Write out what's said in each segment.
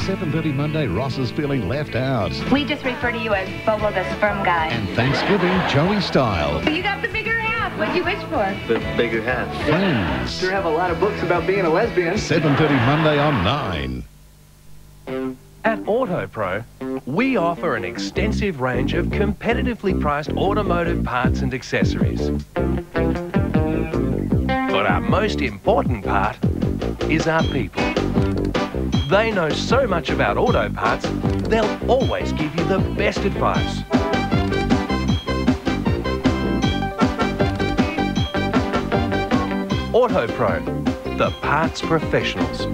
7:30 Monday, Ross is feeling left out. We just refer to you as Bobo the sperm guy. And Thanksgiving, Joey style. You got the bigger half. What'd you wish for? The bigger half. Friends. Sure have a lot of books about being a lesbian. 7:30 Monday on 9. At Autopro, we offer an extensive range of competitively priced automotive parts and accessories. But our most important part is our people. They know so much about auto parts, they'll always give you the best advice. Autopro, the parts professionals.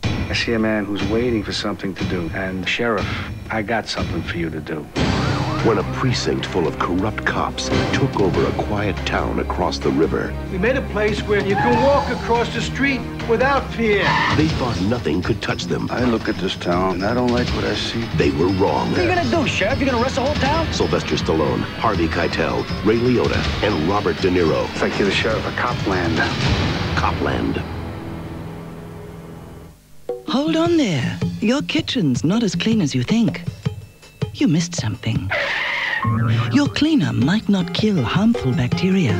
I see a man who's waiting for something to do. And, Sheriff, I got something for you to do. When a precinct full of corrupt cops took over a quiet town across the river, We made a place where you can walk across the street without fear. they thought nothing could touch them. I look at this town, and I don't like what I see. They were wrong. What are you gonna do, Sheriff? You gonna arrest the whole town? Sylvester Stallone, Harvey Keitel, Ray Liotta, and Robert De Niro. It's like you're the sheriff of Copland. Copland. Hold on there. Your kitchen's not as clean as you think. You missed something. Your cleaner might not kill harmful bacteria.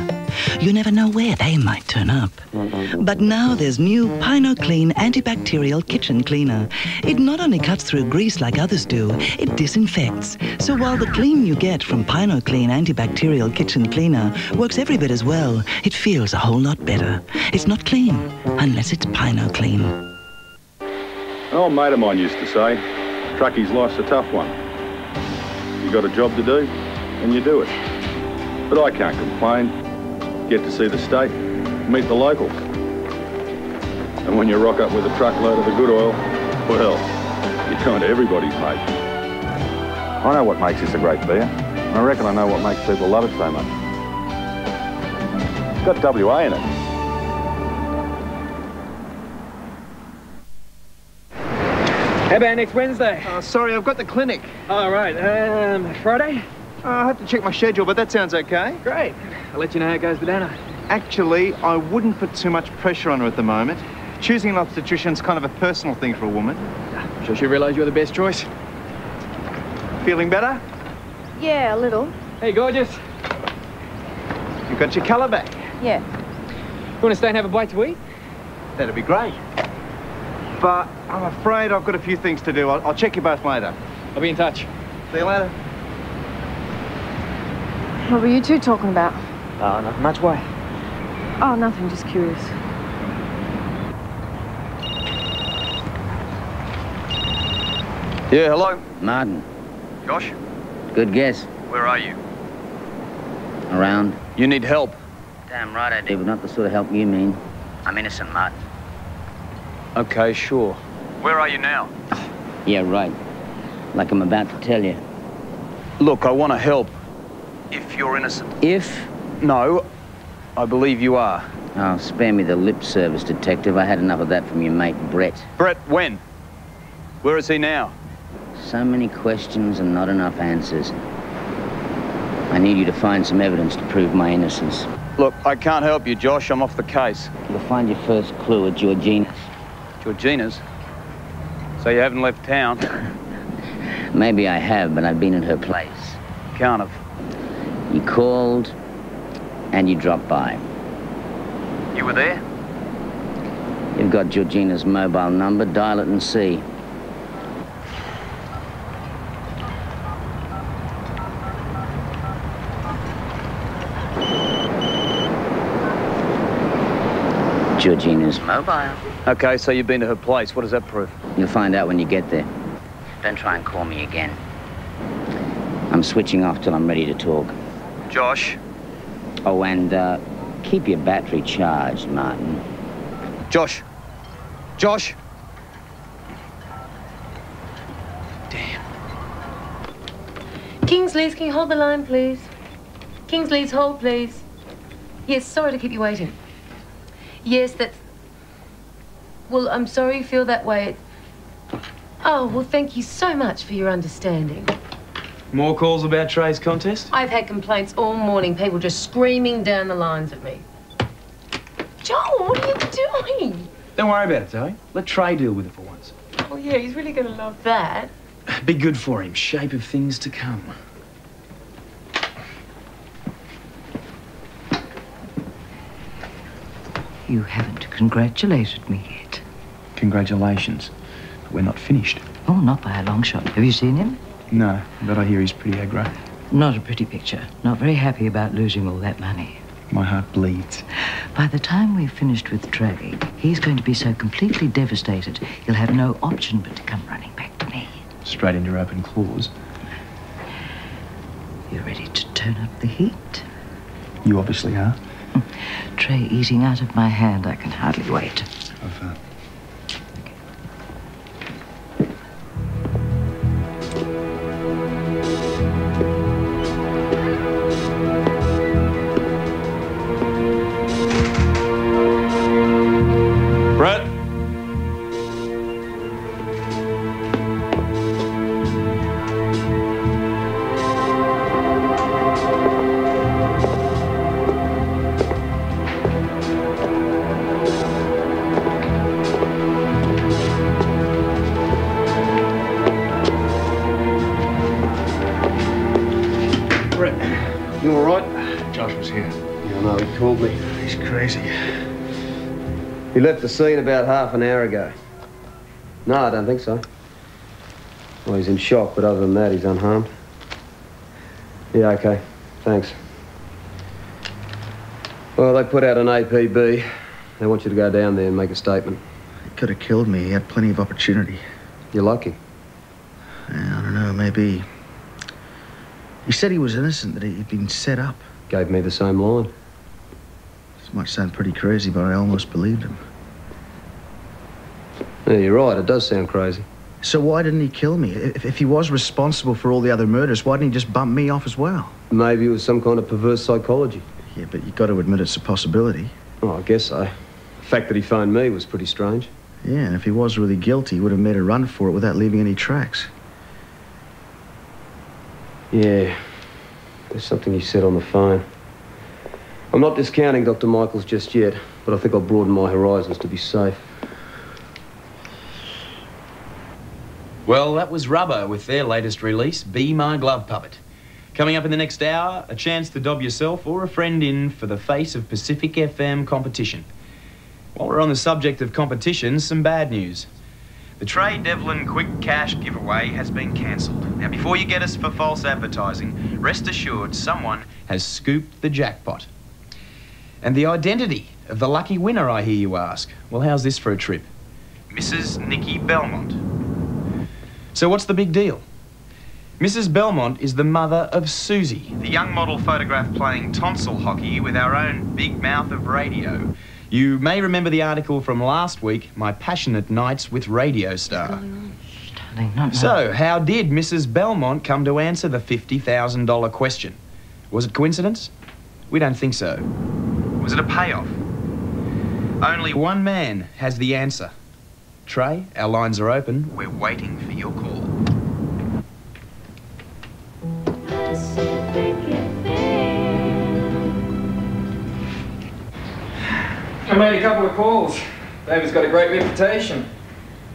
You never know where they might turn up. But now there's new Pine-O-Cleen antibacterial kitchen cleaner. It not only cuts through grease like others do, it disinfects. So while the clean you get from Pine-O-Cleen antibacterial kitchen cleaner works every bit as well, it feels a whole lot better. It's not clean unless it's Pine-O-Cleen. An old mate of mine used to say, truckie's life's a tough one. You got a job to do, and you do it. But I can't complain. Get to see the state, meet the locals. And when you rock up with a truckload of the good oil, well, you're kind of everybody's mate. I know what makes this a great beer, and I reckon I know what makes people love it so much. It's got WA in it. How about next Wednesday? Sorry, I've got the clinic. All right. Friday? I have to check my schedule, but that sounds okay. Great. I'll let you know how it goes with Anna. Actually, I wouldn't put too much pressure on her at the moment. Choosing an obstetrician's kind of a personal thing for a woman. I'm sure she'll realise you're the best choice. Feeling better? Yeah, a little. Hey, gorgeous. You've got your colour back. Yeah. You want to stay and have a bite to eat? That'd be great. But I'm afraid I've got a few things to do. I'll check you both later. I'll be in touch. See you later. What were you two talking about? Nothing much. Why? Oh, nothing, just curious. Yeah, hello? Martin. Josh? Good guess. Where are you? Around. You need help. Damn right I do, but not the sort of help you mean. I'm innocent, Martin. Okay, sure. Where are you now? Yeah, right. Like I'm about to tell you. Look, I want to help. If you're innocent. If? No, I believe you are. Oh, spare me the lip service, detective. I had enough of that from your mate, Brett. Brett, when? Where is he now? So many questions and not enough answers. I need you to find some evidence to prove my innocence. Look, I can't help you, Josh. I'm off the case. You'll find your first clue at Georgina's. Georgina's? So you haven't left town? Maybe I have, but I've been at her place. Can't have. You called, and you dropped by. You were there? You've got Georgina's mobile number. Dial it and see. Georgina's mobile. Okay, so you've been to her place. What does that prove? You'll find out when you get there. Don't try and call me again. I'm switching off till I'm ready to talk. Josh? Oh, and keep your battery charged, Martin. Josh? Josh? Kingsleys, can you hold the line, please? Kingsleys, hold, please. Yes, sorry to keep you waiting. Yes, that's... Well, I'm sorry you feel that way. Oh, well, thank you so much for your understanding. More calls about Trey's contest? I've had complaints all morning, people just screaming down the lines at me. Joel, what are you doing? Don't worry about it, Zoe. Let Trey deal with it for once. Oh, yeah, he's really going to love that. Be good for him. Shape of things to come. You haven't congratulated me yet. Congratulations. But we're not finished. Oh, not by a long shot. Have you seen him? No, but I hear he's pretty aggro. Not a pretty picture. Not very happy about losing all that money. My heart bleeds. By the time we've finished with Trey, he's going to be so completely devastated, he'll have no option but to come running back to me. Straight into open claws. You ready to turn up the heat? You obviously are. Trey eating out of my hand, I can hardly wait. Brett? You all right? Josh was here. Yeah, I know, he called me. He's crazy. He left the scene about half an hour ago. No, I don't think so. Well, he's in shock, but other than that, he's unharmed. Yeah, okay. Thanks. Well, they put out an APB. They want you to go down there and make a statement. He could have killed me. He had plenty of opportunity. You're lucky. Yeah, I don't know, maybe. He said he was innocent, that he'd been set up. Gave me the same line. This might sound pretty crazy, but I almost believed him. Yeah, you're right. It does sound crazy. So why didn't he kill me? If he was responsible for all the other murders, why didn't he just bump me off as well? Maybe it was some kind of perverse psychology. Yeah, but you've got to admit it's a possibility. Oh, I guess so. The fact that he phoned me was pretty strange. Yeah, and if he was really guilty, he would have made a run for it without leaving any tracks. Yeah, there's something you said on the phone. I'm not discounting Dr. Michaels just yet, but I think I'll broaden my horizons to be safe. Well, that was Rubber with their latest release, Be My Glove Puppet. Coming up in the next hour, a chance to dob yourself or a friend in for the Face of Pacific FM competition. While we're on the subject of competitions, some bad news. The Trey Devlin Quick Cash giveaway has been cancelled. Now, before you get us for false advertising, rest assured someone has scooped the jackpot. And the identity of the lucky winner, I hear you ask. Well, how's this for a trip? Mrs. Nikki Belmont. So what's the big deal? Mrs. Belmont is the mother of Susie, the young model photographed playing tonsil hockey with our own big mouth of radio. You may remember the article from last week, My Passionate Nights with Radio Star. So, how did Mrs. Belmont come to answer the $50,000 question? Was it coincidence? We don't think so. Was it a payoff? Only one man has the answer. Trey, our lines are open. We're waiting for your call. I made a couple of calls. David's got a great reputation.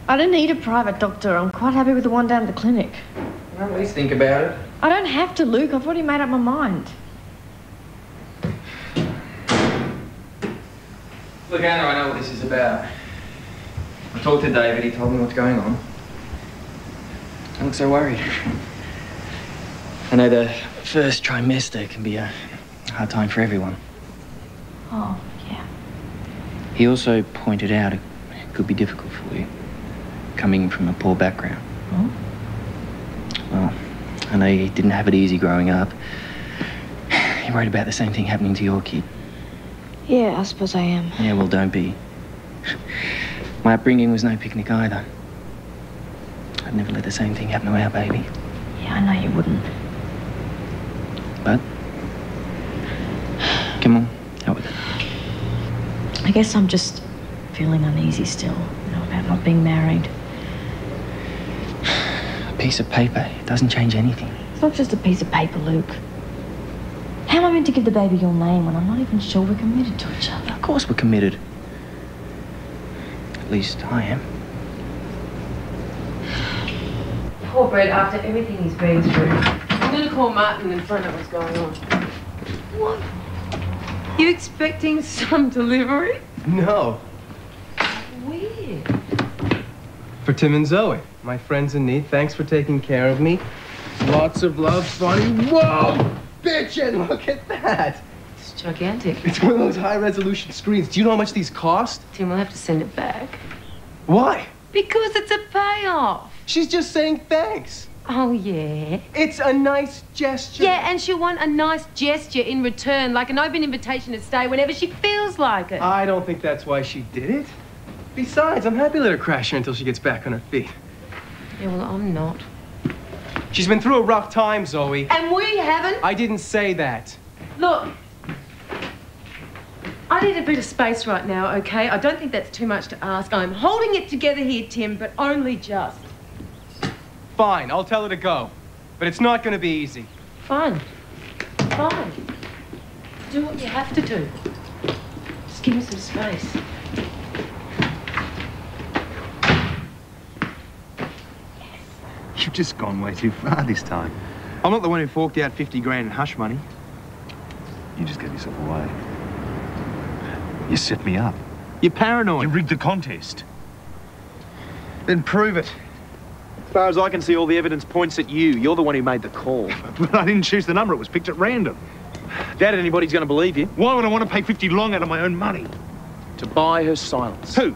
I don't need a private doctor. I'm quite happy with the one down at the clinic. Well, at least think about it. I don't have to, Luke. I've already made up my mind. Look, Anna, I know what this is about. I talked to David. He told me what's going on. I look so worried. I know the first trimester can be a hard time for everyone. Oh, yeah. He also pointed out it could be difficult for you, coming from a poor background. Oh? Well, I know you didn't have it easy growing up. You're worried about the same thing happening to your kid. Yeah, I suppose I am. Yeah, well, don't be. My upbringing was no picnic either. I'd never let the same thing happen to our baby. Yeah, I know you wouldn't. But, come on, out with it. I guess I'm just feeling uneasy still, you know, about not being married. A piece of paper, it doesn't change anything. It's not just a piece of paper, Luke. How am I meant to give the baby your name when I'm not even sure we're committed to each other? Of course we're committed. At least I am. Poor Brett, after everything he's been through. I'm going to call Martin and find out what's going on. What? You expecting some delivery? No. Weird. For Tim and Zoe, my friends in need. Thanks for taking care of me. Lots of love, Swanee. Whoa! Bitchin', look at that. It's gigantic. It's one of those high-resolution screens. Do you know how much these cost? Tim, we'll have to send it back. Why? Because it's a payoff. She's just saying thanks. Oh, yeah? It's a nice gesture. Yeah, and she'll want a nice gesture in return, like an open invitation to stay whenever she feels like it. I don't think that's why she did it. Besides, I'm happy to let her crash here until she gets back on her feet. Yeah, well, I'm not. She's been through a rough time, Zoe. And we haven't? I didn't say that. Look, I need a bit of space right now, okay? I don't think that's too much to ask. I'm holding it together here, Tim, but only just. Fine, I'll tell her to go. But it's not going to be easy. Fine. Fine. Do what you have to do. Just give me some space. You've just gone way too far this time. I'm not the one who forked out 50 grand in hush money. You just gave yourself away. You set me up. You're paranoid. You rigged the contest. Then prove it. As far as I can see, all the evidence points at you. You're the one who made the call. But I didn't choose the number. It was picked at random. Doubt anybody's going to believe you. Why would I want to pay 50 long out of my own money? To buy her silence. Who?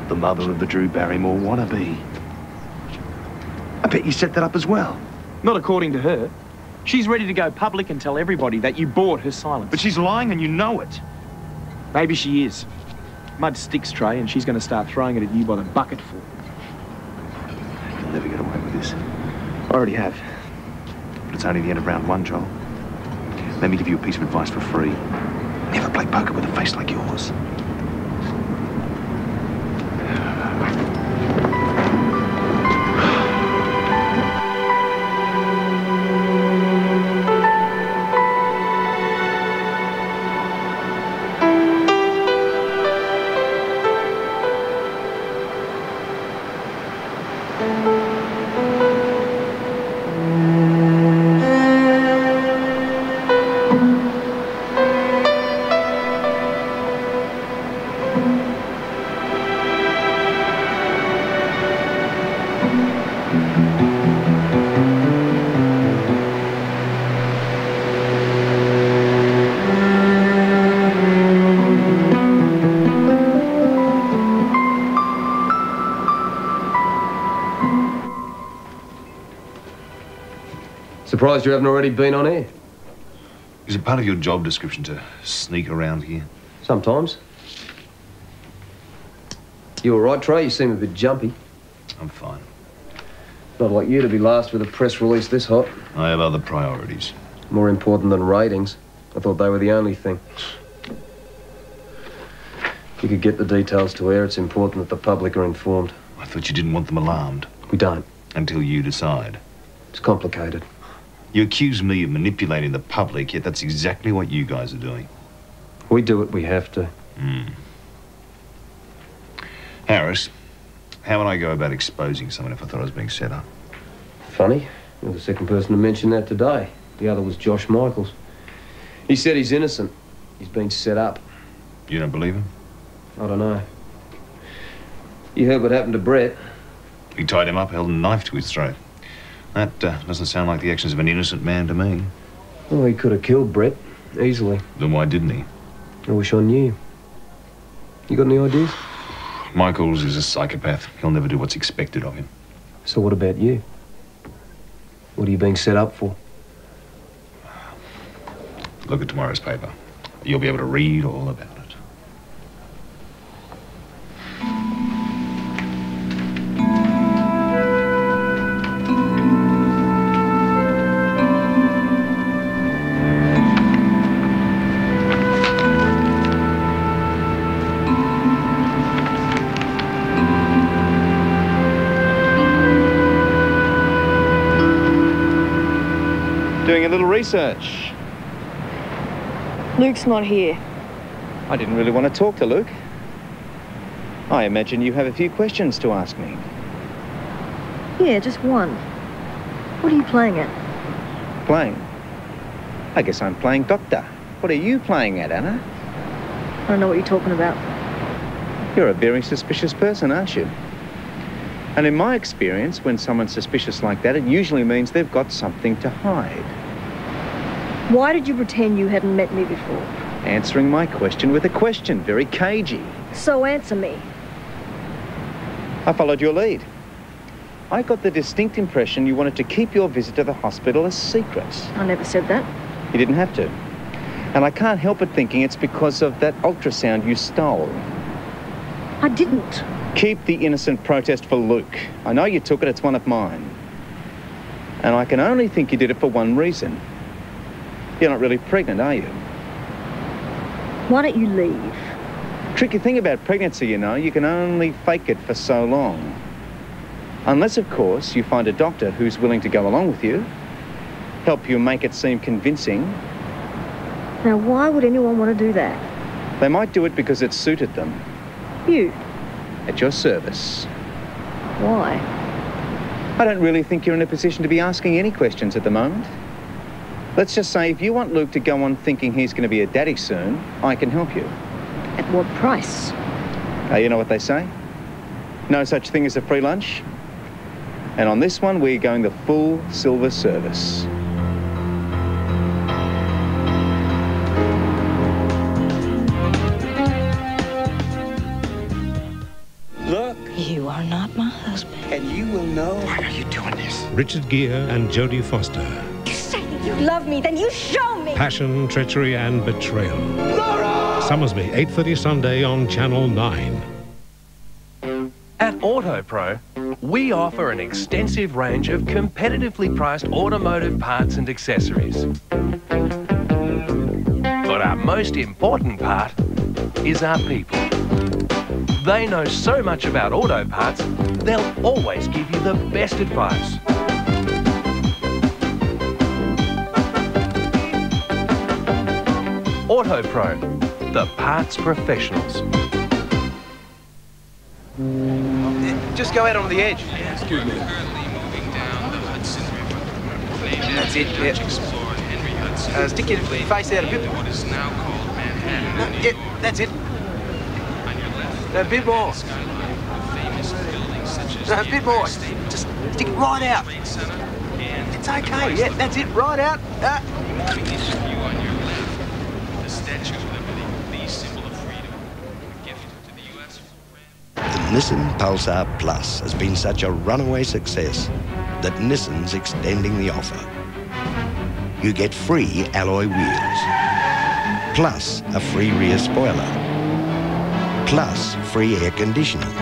The mother of the Drew Barrymore wannabe. I bet you set that up as well. Not according to her. She's ready to go public and tell everybody that you bought her silence. But she's lying and you know it. Maybe she is. Mud sticks, Trey, and she's going to start throwing it at you by the bucketful. You'll never get away with this. I already have. But it's only the end of round one, Joel. Let me give you a piece of advice for free. Never play poker with a face like yours. Surprised you haven't already been on air. Is it part of your job description to sneak around here? Sometimes. You all right, Trey? You seem a bit jumpy. I'm fine. Not like you to be last with a press release this hot. I have other priorities. More important than ratings. I thought they were the only thing. If you could get the details to air, it's important that the public are informed. I thought you didn't want them alarmed. We don't. Until you decide. It's complicated. You accuse me of manipulating the public, yet that's exactly what you guys are doing. We do what we have to. Harris, how would I go about exposing someone if I thought I was being set up? Funny. You're the second person to mention that today. The other was Josh Michaels. He said he's innocent. He's been set up. You don't believe him? I don't know. You heard what happened to Brett. He tied him up, held a knife to his throat. That doesn't sound like the actions of an innocent man to me. Well, he could have killed Brett, easily. Then why didn't he? I wish I knew. You got any ideas? Michaels is a psychopath. He'll never do what's expected of him. So what about you? What are you being set up for? Look at tomorrow's paper. You'll be able to read all about it. Doing a little research. Luke's not here. I didn't really want to talk to Luke. I imagine you have a few questions to ask me. Yeah, just one. What are you playing at? Playing? I guess I'm playing doctor. What are you playing at, Anna? I don't know what you're talking about. You're a very suspicious person, aren't you? And in my experience, when someone's suspicious like that, it usually means they've got something to hide. Why did you pretend you hadn't met me before? Answering my question with a question, very cagey. So answer me. I followed your lead. I got the distinct impression you wanted to keep your visit to the hospital a secret. I never said that. You didn't have to. And I can't help but thinking it's because of that ultrasound you stole. I didn't. Keep the innocent protest for Luke. I know you took it, it's one of mine. And I can only think you did it for one reason. You're not really pregnant, are you? Why don't you leave? Tricky thing about pregnancy, you know, you can only fake it for so long. Unless, of course, you find a doctor who's willing to go along with you, help you make it seem convincing. Now, why would anyone want to do that? They might do it because it suited them. You? At your service. Why? I don't really think you're in a position to be asking any questions at the moment. Let's just say if you want Luke to go on thinking he's going to be a daddy soon, I can help you. At what price? You know what they say? No such thing as a free lunch. And on this one, we're going the full silver service. Look. You are not my husband. And you will know. Why are you doing this? Richard Gere and Jodie Foster. You say that you love me, then you show me. Passion, treachery and betrayal. Laura! Sommersby, 8:30 Sunday on Channel 9. At Autopro, we offer an extensive range of competitively priced automotive parts and accessories. But our most important part is our people. They know so much about auto parts, they'll always give you the best advice. Autopro, the parts professionals. Just go out on the edge. Excuse me. That's it, yeah. Stick your face out a bit. No, yeah, that's it. A bit more. No, a bit more. Just stick it right out. It's okay, yeah, that's it, right out. The Nissan Pulsar Plus has been such a runaway success that Nissan's extending the offer. You get free alloy wheels, plus a free rear spoiler, plus free air conditioning.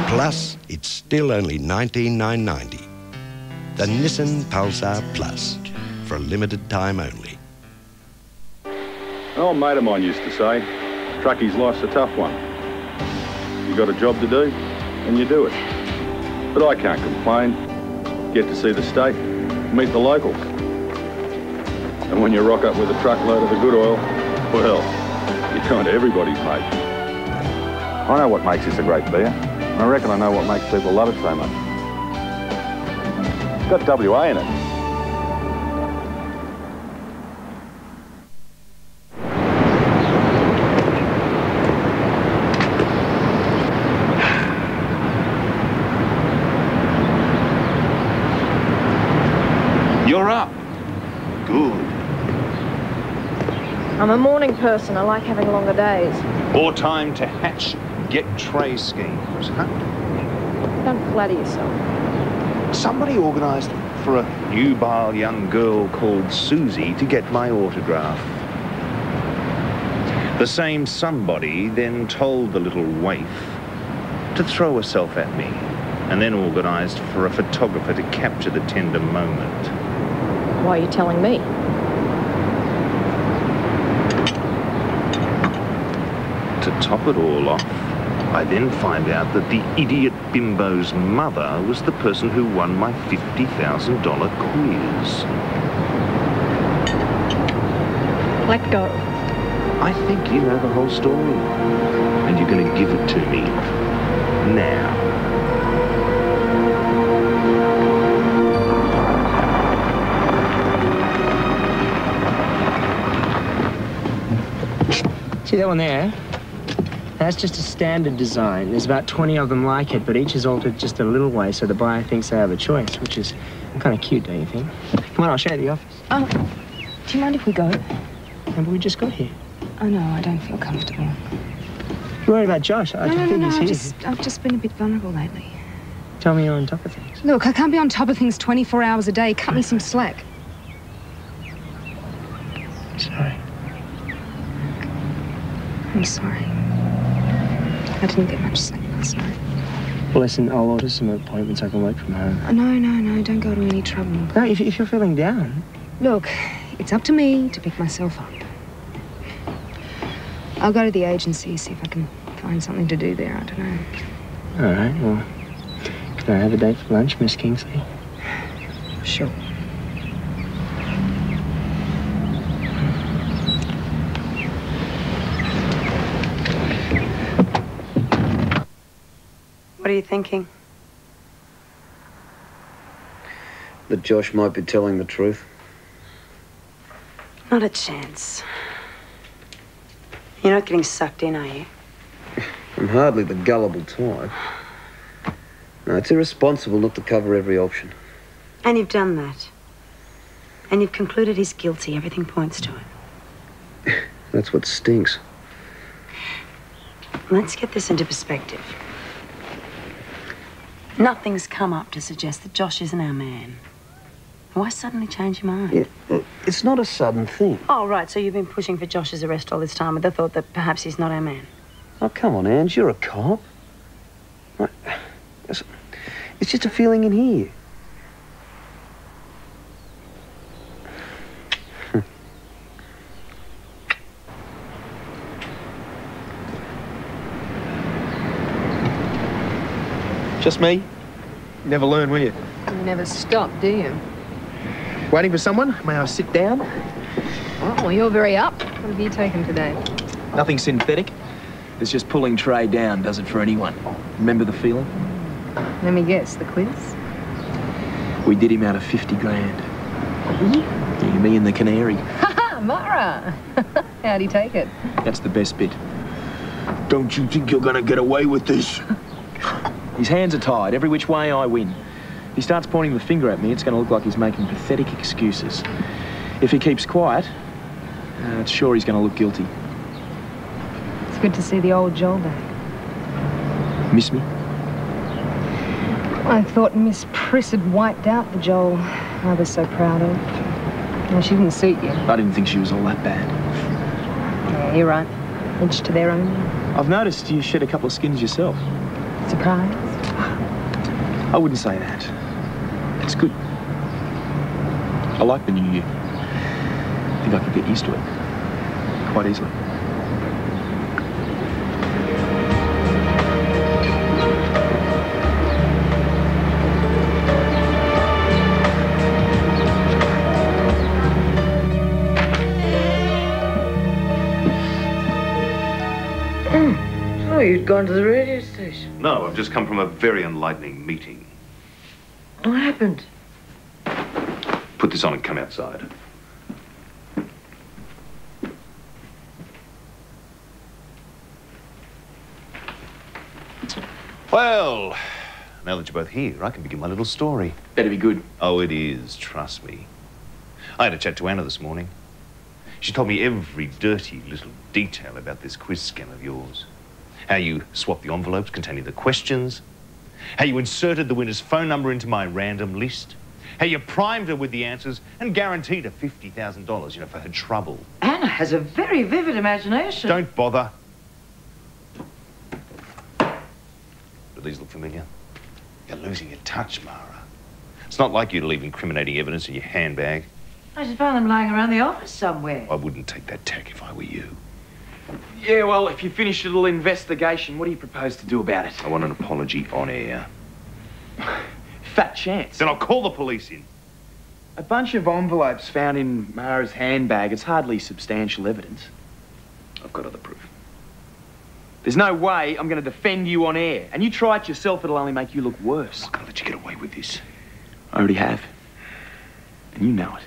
Plus, it's still only $19,990. The Nissan Pulsar Plus, for a limited time only. An old mate of mine used to say, truckie's life's a tough one. You got a job to do, and you do it. But I can't complain. Get to see the state, meet the locals. And when you rock up with a truckload of the good oil, well, you're kind of everybody's mate. I know what makes this a great beer, and I reckon I know what makes people love it so much. It's got WA in it. You're up. Good. I'm a morning person. I like having longer days. More time to hatch get-tray schemes, huh? Don't flatter yourself. Somebody organised for a nubile young girl called Susie to get my autograph. The same somebody then told the little waif to throw herself at me, and then organised for a photographer to capture the tender moment. Why are you telling me? To top it all off, I then find out that the idiot bimbo's mother was the person who won my $50,000 quiz. Let go. I think you know the whole story. And you're going to give it to me. Now. See that one there? That's just a standard design. There's about 20 of them like it, but each is altered just a little way so the buyer thinks they have a choice, which is kind of cute, don't you think? Come on, I'll show you the office. Oh, do you mind if we go? Yeah, but we just got here. Oh, no, I don't feel comfortable. You're worried about Josh? I don't think he's here. I've just been a bit vulnerable lately. Tell me you're on top of things. Look, I can't be on top of things 24 hours a day. Cut me some slack. Sorry. I'm sorry. I didn't get much sleep last night. Well, listen, I'll order some appointments. I can work from home. Oh, no, don't go to any trouble. No, if you're feeling down. Look, it's up to me to pick myself up. I'll go to the agency, see if I can find something to do there. I don't know. All right, well, can I have a date for lunch, Miss Kingsley? Sure. What are you thinking? That Josh might be telling the truth. Not a chance. You're not getting sucked in, are you? I'm hardly the gullible type. No, it's irresponsible not to cover every option. And you've done that. And you've concluded he's guilty. Everything points to it. That's what stinks. Let's get this into perspective. Nothing's come up to suggest that Josh isn't our man. Why suddenly change your mind? Yeah, it's not a sudden thing. Oh, right, so you've been pushing for Josh's arrest all this time with the thought that perhaps he's not our man. Oh, come on, Ange, you're a cop. It's just a feeling in here. Just me? Never learn, will you? You never stop, do you? Waiting for someone? May I sit down? Oh, you're very up. What have you taken today? Nothing synthetic. It's just pulling tray down does it for anyone. Remember the feeling? Let me guess, the quiz? We did him out of 50 grand. Yeah, me and the canary. Ha-ha, Mara! How'd he take it? That's the best bit. Don't you think you're gonna get away with this? His hands are tied. Every which way I win. If he starts pointing the finger at me, it's going to look like he's making pathetic excuses. If he keeps quiet, it's sure he's going to look guilty. It's good to see the old Joel back. Miss me? I thought Miss Priss had wiped out the Joel I was so proud of. No, she didn't suit you. I didn't think she was all that bad. Yeah, you're right. Each to their own. I've noticed you shed a couple of skins yourself. Surprise? I wouldn't say that. It's good. I like the new you. I think I could get used to it quite easily. Oh, you'd gone to the radio station. No, I've just come from a very enlightening meeting. What happened? Put this on and come outside. Well, now that you're both here, I can begin my little story. Better be good. Oh, it is, trust me. I had a chat to Anna this morning. She told me every dirty little detail about this quiz scam of yours. How you swapped the envelopes containing the questions. How you inserted the winner's phone number into my random list. How you primed her with the answers and guaranteed her $50,000, you know, for her trouble. Anna has a very vivid imagination. Don't bother. Do these look familiar? You're losing your touch, Mara. It's not like you to leave incriminating evidence in your handbag. I just found them lying around the office somewhere. I wouldn't take that tack if I were you. Yeah, well, if you finish your little investigation, what do you propose to do about it? I want an apology on air. Fat chance. Then I'll call the police in. A bunch of envelopes found in Mara's handbag. It's hardly substantial evidence. I've got other proof. There's no way I'm going to defend you on air. And you try it yourself, it'll only make you look worse. I'm not going to let you get away with this. I already have. And you know it.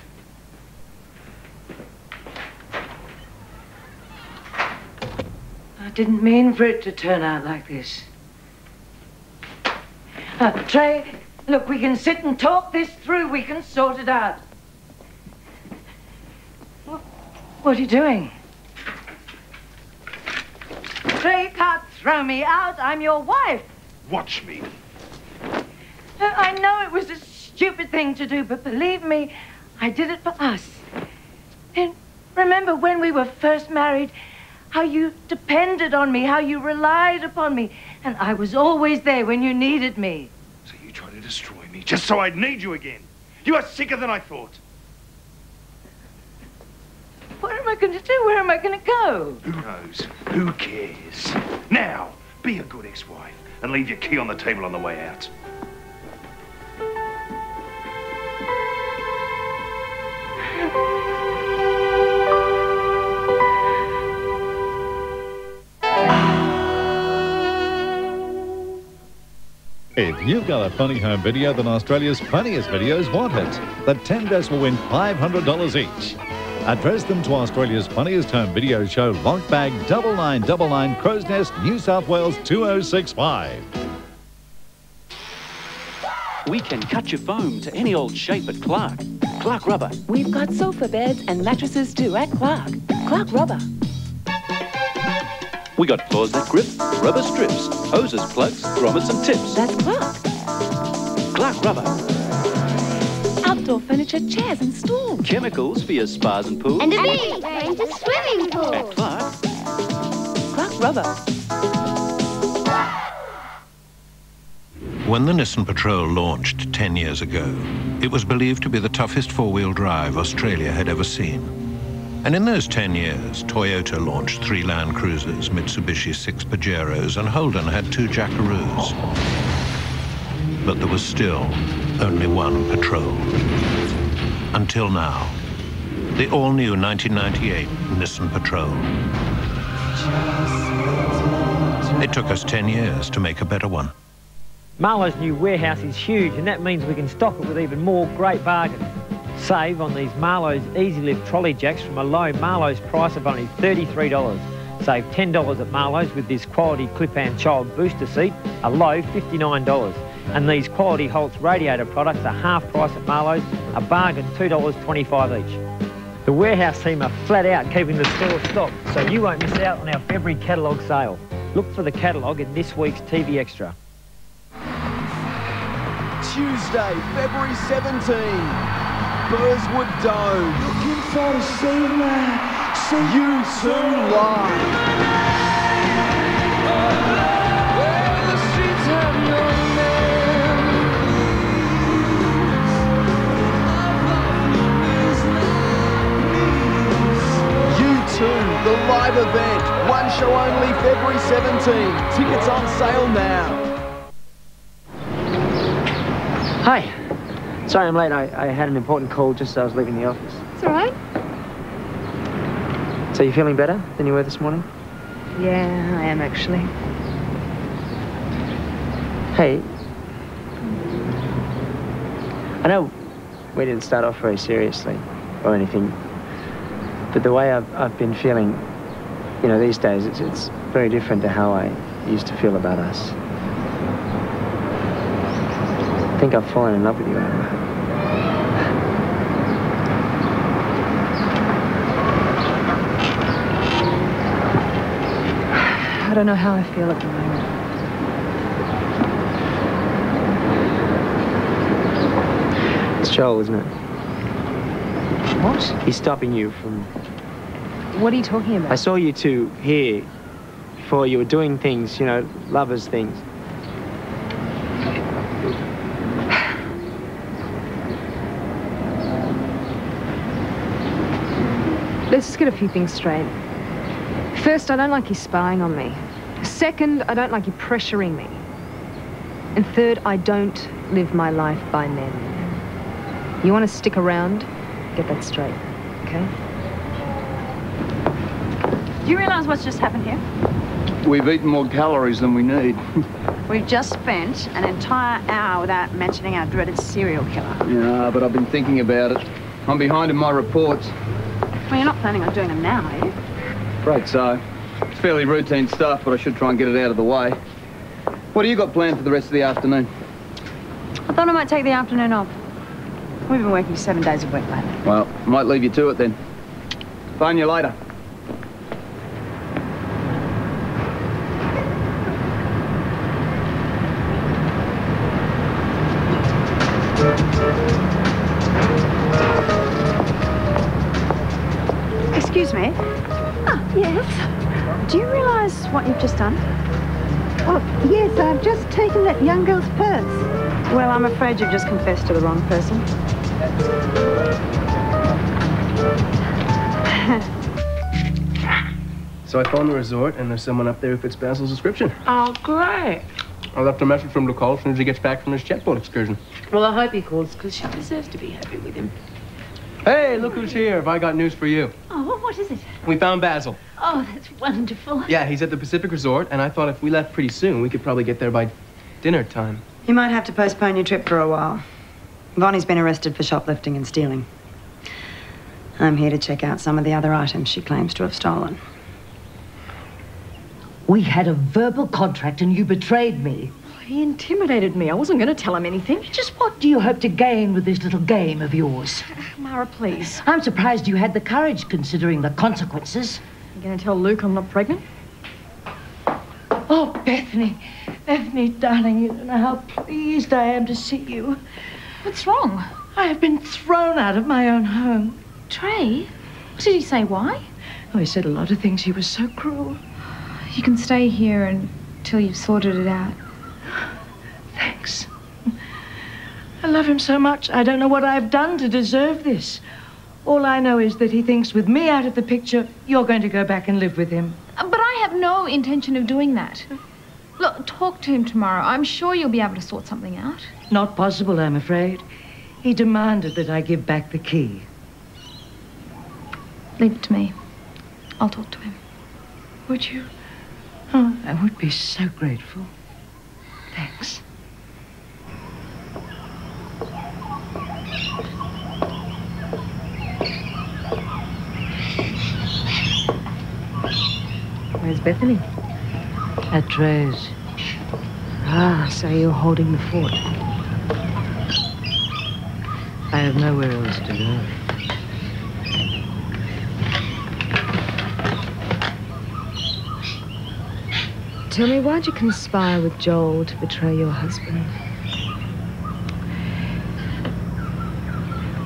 I didn't mean for it to turn out like this. Trey, look, we can sit and talk this through. We can sort it out. What are you doing? Trey, you can't throw me out. I'm your wife. Watch me. I know it was a stupid thing to do, but believe me, I did it for us. And remember when we were first married, how you depended on me, how you relied upon me, and I was always there when you needed me. So you tried to destroy me just so I'd need you again. You are sicker than I thought. What am I going to do? Where am I going to go? Who knows? Who cares? Now, be a good ex-wife and leave your key on the table on the way out. If you've got a funny home video, then Australia's funniest videos want it. The 10 best will win $500 each. Address them to Australia's funniest home video show, Lockbag 9999, Crow's Nest, New South Wales 2065. We can cut your foam to any old shape at Clark. Clark Rubber. We've got sofa beds and mattresses too at Clark. Clark Rubber. We got floors that grip, rubber strips, hoses, plugs, grommets and tips. That's Clark. Clark Rubber. Outdoor furniture, chairs and stools. Chemicals for your spas and pools. And a big range of swimming pools. At Clark. Clark Rubber. When the Nissan Patrol launched 10 years ago, it was believed to be the toughest four-wheel drive Australia had ever seen. And in those 10 years, Toyota launched 3 Land Cruisers, Mitsubishi 6 Pajeros, and Holden had 2 Jackaroos. But there was still only one Patrol. Until now, the all-new 1998 Nissan Patrol. It took us 10 years to make a better one. Marlows' new warehouse is huge, and that means we can stock it with even more great bargains. Save on these Marlows Easy Lift trolley jacks from a low Marlows price of only $33. Save $10 at Marlows with this quality clip-and child booster seat, a low $59. And these quality Holtz radiator products are half price at Marlows, a bargain $2.25 each. The warehouse team are flat out keeping the store stocked, so you won't miss out on our February catalogue sale. Look for the catalogue in this week's TV Extra. Tuesday, February 17. Burswood Dome. Looking for to see that. U2 live. The streets have no U2, the live event. One show only, February 17. Tickets on sale now. Hi. Sorry I'm late. I had an important call just as I was leaving the office. It's all right. So you feeling better than you were this morning? Yeah, I am actually. Hey. I know we didn't start off very seriously or anything, but the way I've been feeling, you know, these days, it's very different to how I used to feel about us. I think I've fallen in love with you, Emma. I don't know how I feel at the moment. It's Joel, isn't it? What? He's stopping you from... What are you talking about? I saw you two here before. You were doing things, you know, lovers' things. Let's just get a few things straight. First, I don't like you spying on me. Second, I don't like you pressuring me. And third, I don't live my life by men. You want to stick around? Get that straight, okay? Do you realise what's just happened here? We've eaten more calories than we need. We've just spent an entire hour without mentioning our dreaded serial killer. Yeah, but I've been thinking about it. I'm behind in my reports. Well, you're not planning on doing them now, are you? Right, so. It's fairly routine stuff, but I should try and get it out of the way. What do you got planned for the rest of the afternoon? I thought I might take the afternoon off. We've been working 7 days a week lately. Well, I might leave you to it then. Phone you later. Excuse me. Ah, yes? Do you realise what you've just done? Well, yes, I've just taken that young girl's purse. Well, I'm afraid you've just confessed to the wrong person. So I phoned the resort, and there's someone up there who fits Basil's description. Oh, great. I left a message from Nicole as soon as he gets back from his jet boat excursion. Well, I hope he calls, because she deserves to be happy with him. Hey, look who's here. Have I got news for you? Oh, what is it? We found Basil. Oh, that's wonderful. Yeah, he's at the Pacific Resort, and I thought if we left pretty soon, we could probably get there by dinner time. You might have to postpone your trip for a while. Bonnie's been arrested for shoplifting and stealing. I'm here to check out some of the other items she claims to have stolen. We had a verbal contract and you betrayed me. He intimidated me. I wasn't going to tell him anything. Just what do you hope to gain with this little game of yours? Mara, please. I'm surprised you had the courage, considering the consequences. You going to tell Luke I'm not pregnant? Oh, Bethany. Bethany, darling, you don't know how pleased I am to see you. What's wrong? I have been thrown out of my own home. Trey? What did he say? Why? Oh, he said a lot of things. He was so cruel. You can stay here until you've sorted it out. Thanks. I love him so much. I don't know what I've done to deserve this. All I know is that he thinks with me out of the picture, you're going to go back and live with him. But I have no intention of doing that. Look, talk to him tomorrow. I'm sure you'll be able to sort something out. Not possible, I'm afraid. He demanded that I give back the key. Leave it to me. I'll talk to him. Would you? Oh, I would be so grateful. Thanks. Where's Bethany? At Trey's. Ah, so you're holding the fort. I have nowhere else to go. Tell me, why'd you conspire with Joel to betray your husband?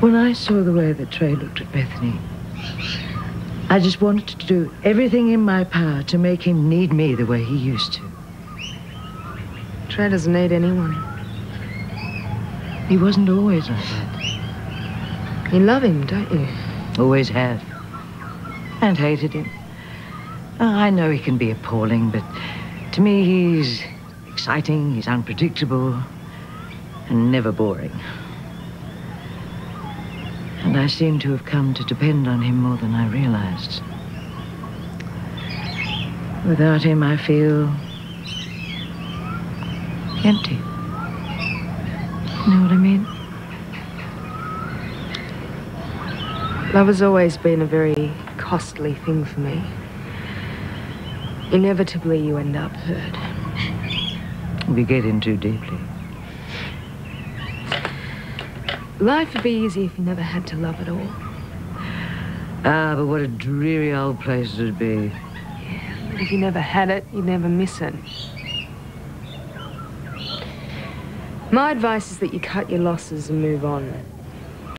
When I saw the way that Trey looked at Bethany, I just wanted to do everything in my power to make him need me the way he used to. Trey doesn't need anyone. He wasn't always like that. You love him, don't you? Always have. And hated him. I know he can be appalling, but to me he's exciting, he's unpredictable, and never boring. And I seem to have come to depend on him more than I realized. Without him, I feel empty. You know what I mean? Love has always been a very costly thing for me. Inevitably, you end up hurt. We get in too deeply. Life would be easy if you never had to love at all. Ah, but what a dreary old place it'd be. Yeah, but if you never had it, you'd never miss it. My advice is that you cut your losses and move on.